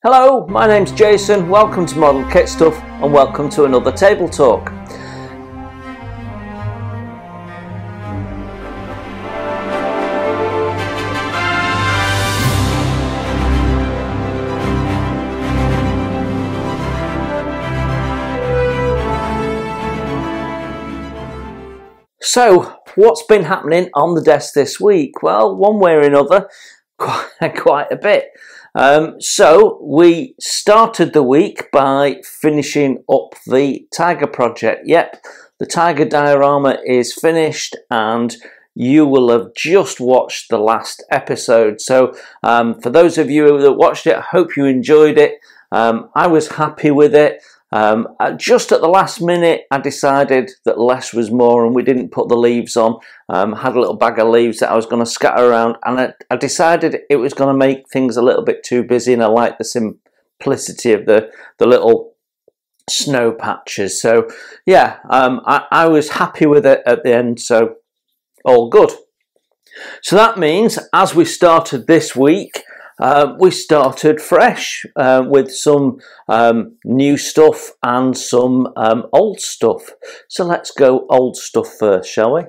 Hello, my name's Jason, welcome to Model Kit Stuff and welcome to another Table Talk. So, what's been happening on the desk this week? Well, one way or another, quite a bit. So we started the week by finishing up the Tiger project. Yep, the Tiger diorama is finished and you will have just watched the last episode. So for those of you that watched it, I hope you enjoyed it. I was happy with it. Just at the last minute I decided that less was more and we didn't put the leaves on. Had a little bag of leaves that I was going to scatter around, and I decided it was going to make things a little bit too busy, and I like the simplicity of the little snow patches. So yeah, I was happy with it at the end, so all good. So that means as we started this week, we started fresh with some new stuff and some old stuff. So let's go old stuff first, shall we?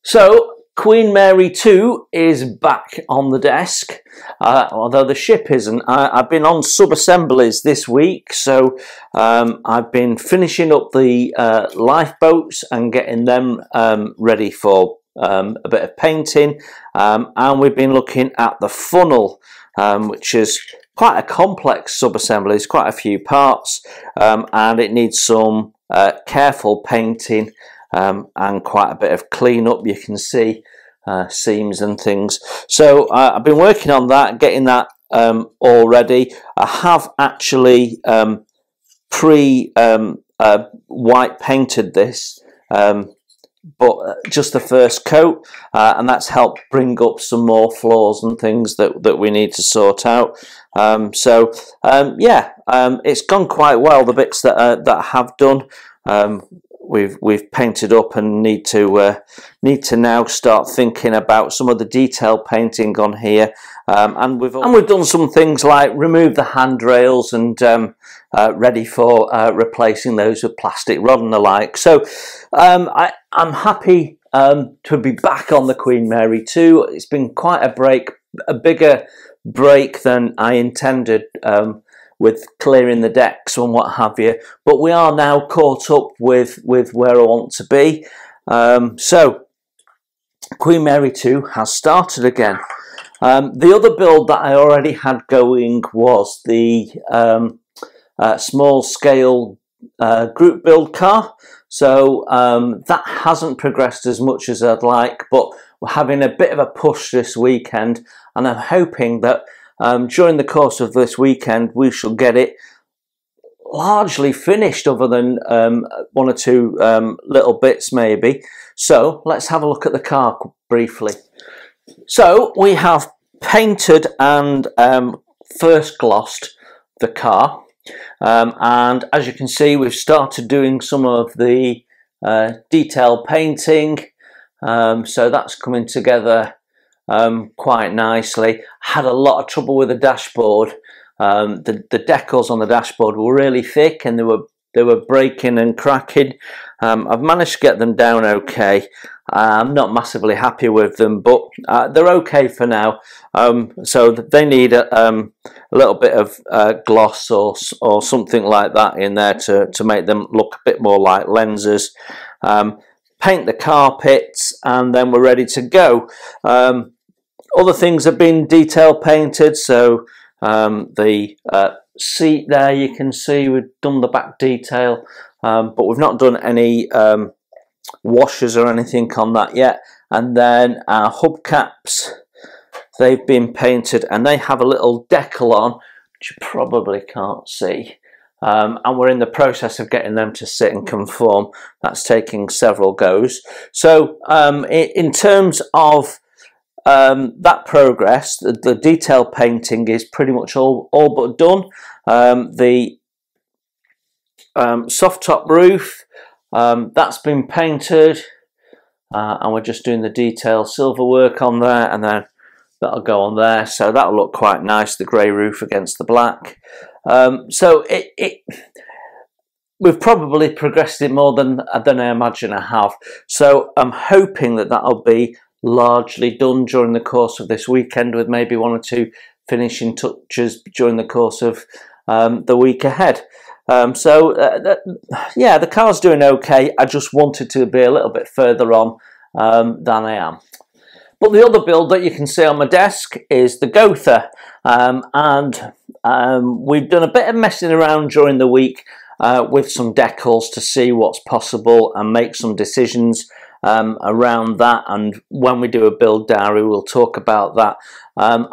So Queen Mary 2 is back on the desk, although the ship isn't. I've been on sub-assemblies this week, so I've been finishing up the lifeboats and getting them ready for a bit of painting, and we've been looking at the funnel, which is quite a complex sub-assembly. It's quite a few parts, and it needs some careful painting and quite a bit of clean up. You can see seams and things. So I've been working on that, getting that all ready. I have actually white painted this, but just the first coat, and that's helped bring up some more flaws and things that we need to sort out. Yeah, it's gone quite well, the bits that I have done. We've painted up and need to now start thinking about some of the detail painting on here, and we've done some things like remove the handrails and ready for replacing those with plastic rod and the like. So I'm happy to be back on the Queen Mary 2. It's been quite a bigger break than I intended, with clearing the decks and what have you, but we are now caught up with where I want to be. So Queen Mary 2 has started again. The other build that I already had going was the small scale group build car. So that hasn't progressed as much as I'd like, but we're having a bit of a push this weekend, and I'm hoping that during the course of this weekend we shall get it largely finished, other than one or two little bits maybe. So let's have a look at the car briefly. So we have painted and first glossed the car, and as you can see we've started doing some of the detail painting, so that's coming together quite nicely. Had a lot of trouble with the dashboard. The decals on the dashboard were really thick and they were breaking and cracking. I've managed to get them down okay. I'm not massively happy with them, but they're okay for now. So they need a little bit of gloss or something like that in there to make them look a bit more like lenses. Paint the carpets and then we're ready to go. Other things have been detail painted, so the seat there, you can see we've done the back detail, but we've not done any washers or anything on that yet. And then our hubcaps, they've been painted and they have a little decal on, which you probably can't see. And we're in the process of getting them to sit and conform. That's taking several goes. So in terms of that progress, the detail painting is pretty much all but done. The soft top roof, that's been painted, and we're just doing the detail silver work on there, and then that'll go on there, so that'll look quite nice, the grey roof against the black. So we've probably progressed it more than I imagine I have, so I'm hoping that that'll be largely done during the course of this weekend, with maybe one or two finishing touches during the course of the week ahead. Yeah, the car's doing okay. I just wanted to be a little bit further on than I am. But the other build that you can see on my desk is the Gotha, and we've done a bit of messing around during the week with some decals to see what's possible and make some decisions around that. And when we do a build diary, we'll talk about that. I'm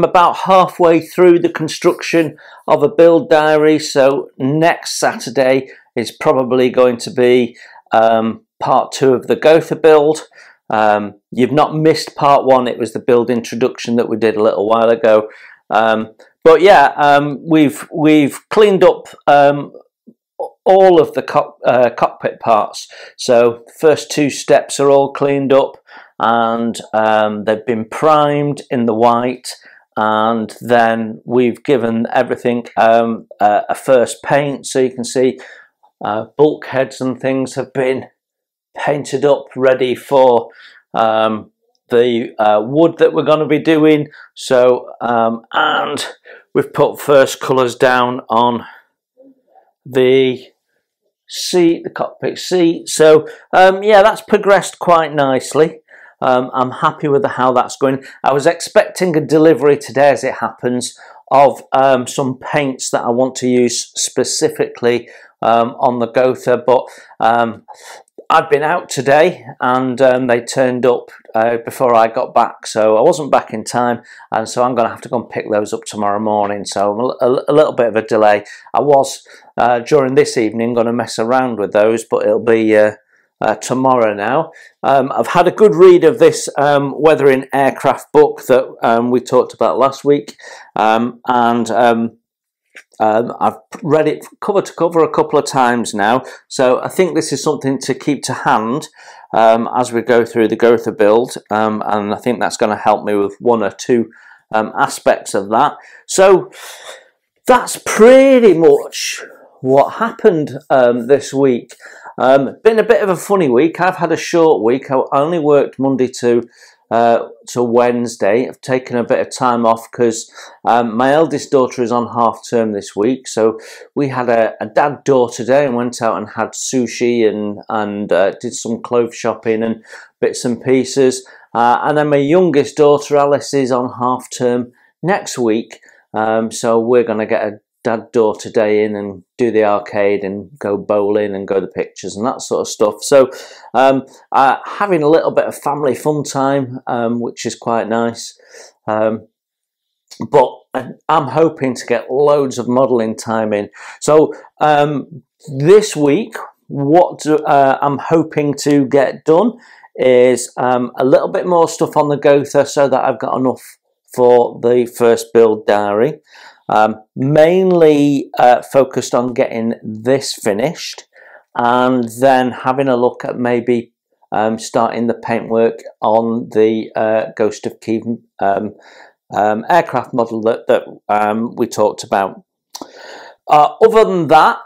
about halfway through the construction of a build diary, so next Saturday is probably going to be part 2 of the Gotha build. You've not missed part 1. It was the build introduction that we did a little while ago. But yeah, we've cleaned up all of the cockpit parts. So the first 2 steps are all cleaned up, and they've been primed in the white, and then we've given everything a first paint. So you can see bulkheads and things have been painted up, ready for the wood that we're going to be doing. So and we've put first colours down on the seat, the cockpit seat. So yeah, that's progressed quite nicely. I'm happy with how that's going. I was expecting a delivery today, as it happens, of some paints that I want to use specifically on the Gotha, but I'd been out today, and they turned up before I got back, so I wasn't back in time, and so I'm going to have to go and pick those up tomorrow morning. So a little bit of a delay. I was during this evening going to mess around with those, but it'll be tomorrow now. I've had a good read of this Weathering Aircraft book that we talked about last week, and I've read it cover to cover a couple of times now, so I think this is something to keep to hand as we go through the Gotha build, and I think that's going to help me with 1 or 2 aspects of that. So that's pretty much what happened this week. Been a bit of a funny week. I've had a short week. I only worked Monday to Wednesday. I've taken a bit of time off because my eldest daughter is on half term this week, so we had a dad-daughter day and went out and had sushi and did some clothes shopping and bits and pieces, and then my youngest daughter Alice is on half term next week, so we're going to get a dad-daughter day in and do the arcade and go bowling and go to the pictures and that sort of stuff. So having a little bit of family fun time, which is quite nice. But I'm hoping to get loads of modelling time in. So this week, what I'm hoping to get done is a little bit more stuff on the Gotha, so that I've got enough for the first build diary. Mainly focused on getting this finished, and then having a look at maybe starting the paintwork on the Ghost of Kiev aircraft model that we talked about. Other than that,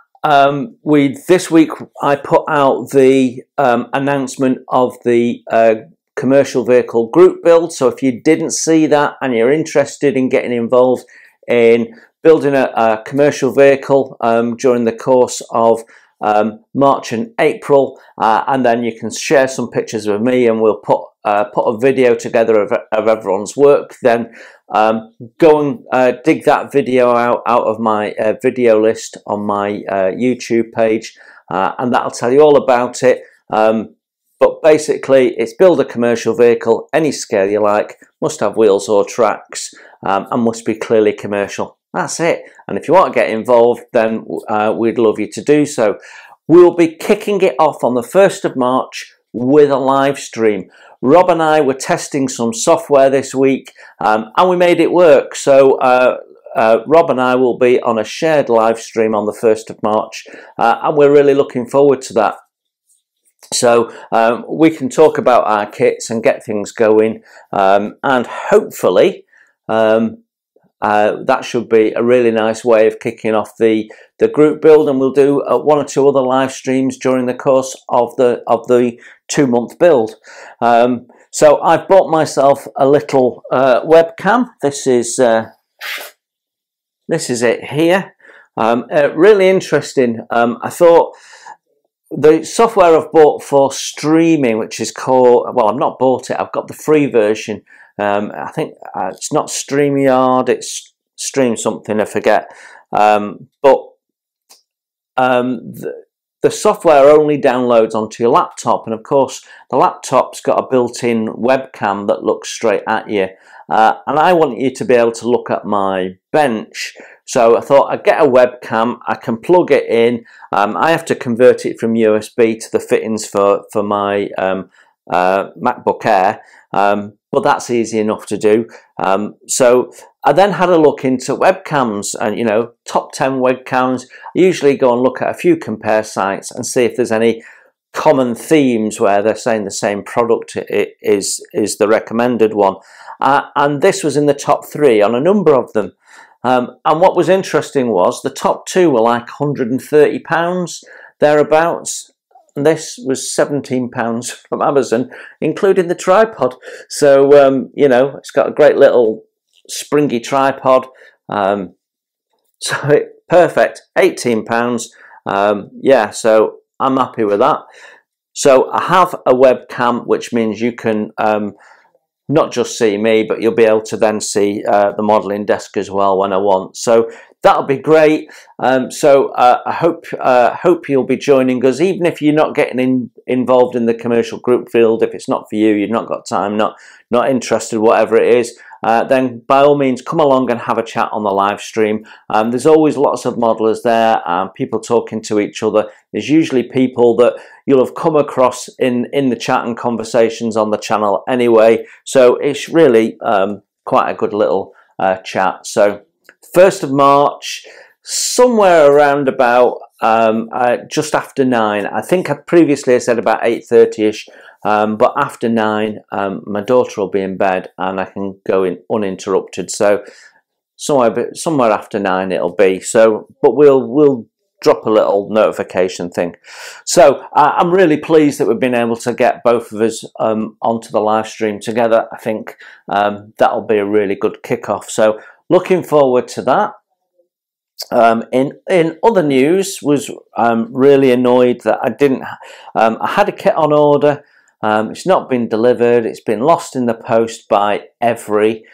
this week I put out the announcement of the commercial vehicle group build. So if you didn't see that and you're interested in getting involved in building a commercial vehicle during the course of March and April, and then you can share some pictures with me, and we'll put a video together of everyone's work. Then go and dig that video out of my video list on my YouTube page, and that'll tell you all about it. But basically, it's build a commercial vehicle, any scale you like, must have wheels or tracks, and must be clearly commercial. That's it. And if you want to get involved, then we'd love you to do so. We'll be kicking it off on the 1st of March with a live stream. Rob and I were testing some software this week, and we made it work. So Rob and I will be on a shared live stream on the 1st of March, and we're really looking forward to that. So we can talk about our kits and get things going, and hopefully that should be a really nice way of kicking off the group build, and we'll do one or two other live streams during the course of the 2-month build. So I've bought myself a little webcam. This is it here. Really interesting. I thought the software I've bought for streaming, which is called, well, I've not bought it, I've got the free version. I think it's not StreamYard, it's Stream something, I forget. But the software only downloads onto your laptop, and of course the laptop's got a built-in webcam that looks straight at you. And I want you to be able to look at my bench. So I thought I'd get a webcam, I can plug it in. I have to convert it from USB to the fittings for my MacBook Air, but that's easy enough to do. So I then had a look into webcams, and you know, top 10 webcams. I usually go and look at a few compare sites and see if there's any common themes where they're saying the same product is the recommended one. And this was in the top 3 on a number of them. And what was interesting was the top 2 were like £130 thereabouts. And this was £17 from Amazon, including the tripod. So you know, it's got a great little springy tripod. So perfect, £18. Yeah, so I'm happy with that. So I have a webcam, which means you can not just see me, but you'll be able to then see the modelling desk as well when I want. So that'll be great. So I hope you'll be joining us, even if you're not getting involved in the commercial group field. If it's not for you, you've not got time, not interested, whatever it is, then by all means come along and have a chat on the live stream. There's always lots of modelers there, people talking to each other. There's usually people that you'll have come across in the chat and conversations on the channel anyway, so it's really quite a good little chat. So 1st of March, somewhere around about just after 9. I think I previously said about 8:30ish, but after 9 my daughter will be in bed and I can go in uninterrupted. So somewhere after 9 it'll be. So, but we'll drop a little notification thing. So I'm really pleased that we've been able to get both of us onto the live stream together. I think that'll be a really good kickoff. So looking forward to that. In other news, was really annoyed that I didn't. I had a kit on order. It's not been delivered. It's been lost in the post by Every.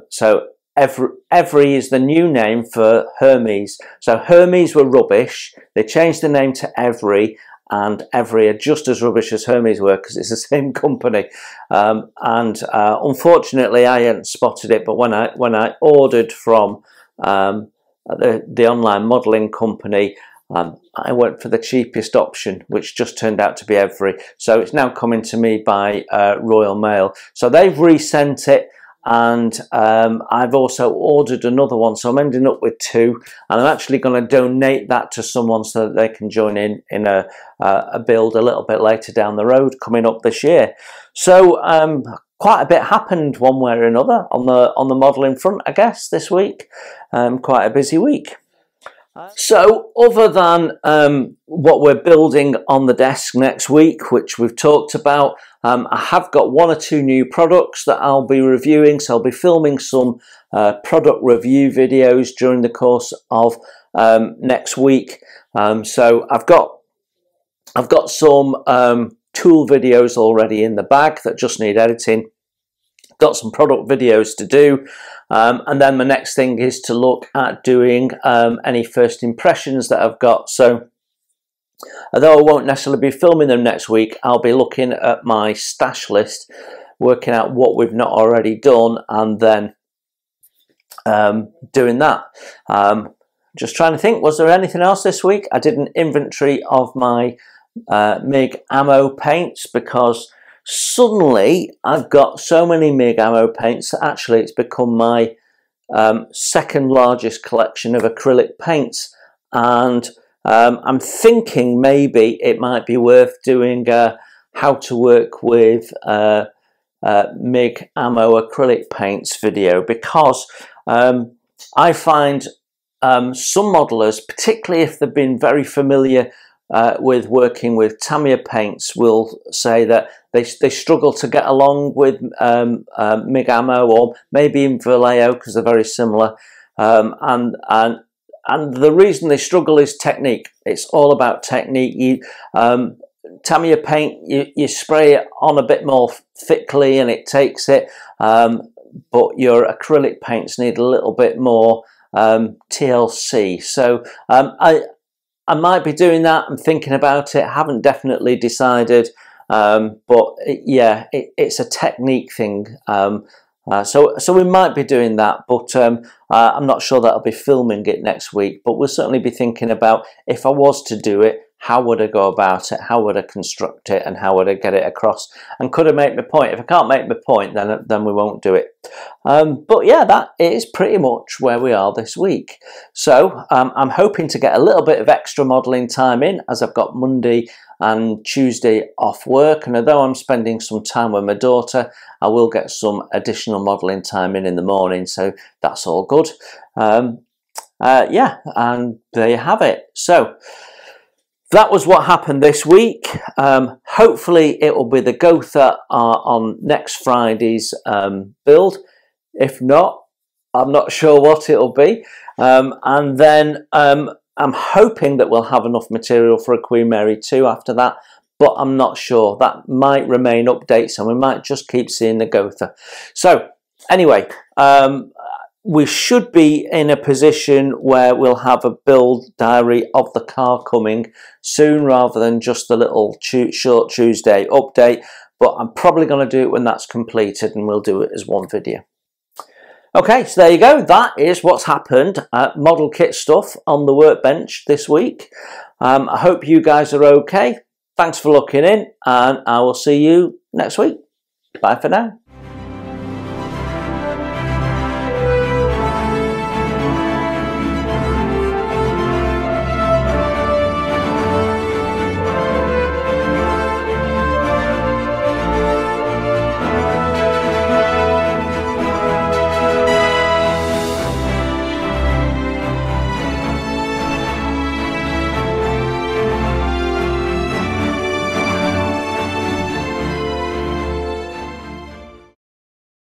So Every is the new name for Hermes. So Hermes were rubbish. They changed the name to Every, and Every are just as rubbish as Hermes were because it's the same company. Unfortunately, I hadn't spotted it. But when I ordered from the online modelling company, I went for the cheapest option, which just turned out to be Every. So it's now coming to me by Royal Mail. So they've resent it, and I've also ordered another one. So I'm ending up with 2, and I'm actually going to donate that to someone so that they can join in a build a little bit later down the road coming up this year. So quite a bit happened one way or another on the modelling front, I guess, this week. Quite a busy week. So other than what we're building on the desk next week, which we've talked about, I have got 1 or 2 new products that I'll be reviewing. So I'll be filming some product review videos during the course of next week. So I've got some tool videos already in the bag that just need editing. Got some product videos to do, and then the next thing is to look at doing any first impressions that I've got. So although I won't necessarily be filming them next week, I'll be looking at my stash list, working out what we've not already done, and then doing that. Just trying to think, was there anything else this week? I did an inventory of my MIG ammo paints, because suddenly I've got so many MIG ammo paints that actually it's become my second largest collection of acrylic paints. And I'm thinking maybe it might be worth doing how to work with MIG Ammo acrylic paints video, because I find some modelers, particularly if they've been very familiar with working with Tamiya paints, will say that they struggle to get along with MIG Ammo, or maybe even Vallejo, because they're very similar. And the reason they struggle is technique. It's all about technique. Tamiya paint, you spray it on a bit more thickly and it takes it, but your acrylic paints need a little bit more TLC. So I might be doing that. I'm thinking about it. I haven't definitely decided, but yeah, it's a technique thing. So we might be doing that, but I'm not sure that I'll be filming it next week. But we'll certainly be thinking about, if I was to do it, how would I go about it? How would I construct it? And how would I get it across? And could I make my point? If I can't make my point, then we won't do it. But yeah, that is pretty much where we are this week. So I'm hoping to get a little bit of extra modelling time in, as I've got Monday and Tuesday off work. And although I'm spending some time with my daughter, I will get some additional modelling time in the morning. So that's all good. Yeah, and there you have it. So that was what happened this week. Hopefully it will be the Gotha on next Friday's build. If not, I'm not sure what it'll be. And then I'm hoping that we'll have enough material for a Queen Mary 2 after that, but I'm not sure. That might remain updates, and we might just keep seeing the Gotha. So anyway, we should be in a position where we'll have a build diary of the car coming soon, rather than just the little short Tuesday update. But I'm probably going to do it when that's completed, and we'll do it as one video. Okay, so there you go. That is what's happened at model kit stuff on the workbench this week. I hope you guys are okay. Thanks for looking in, and I will see you next week. Bye for now.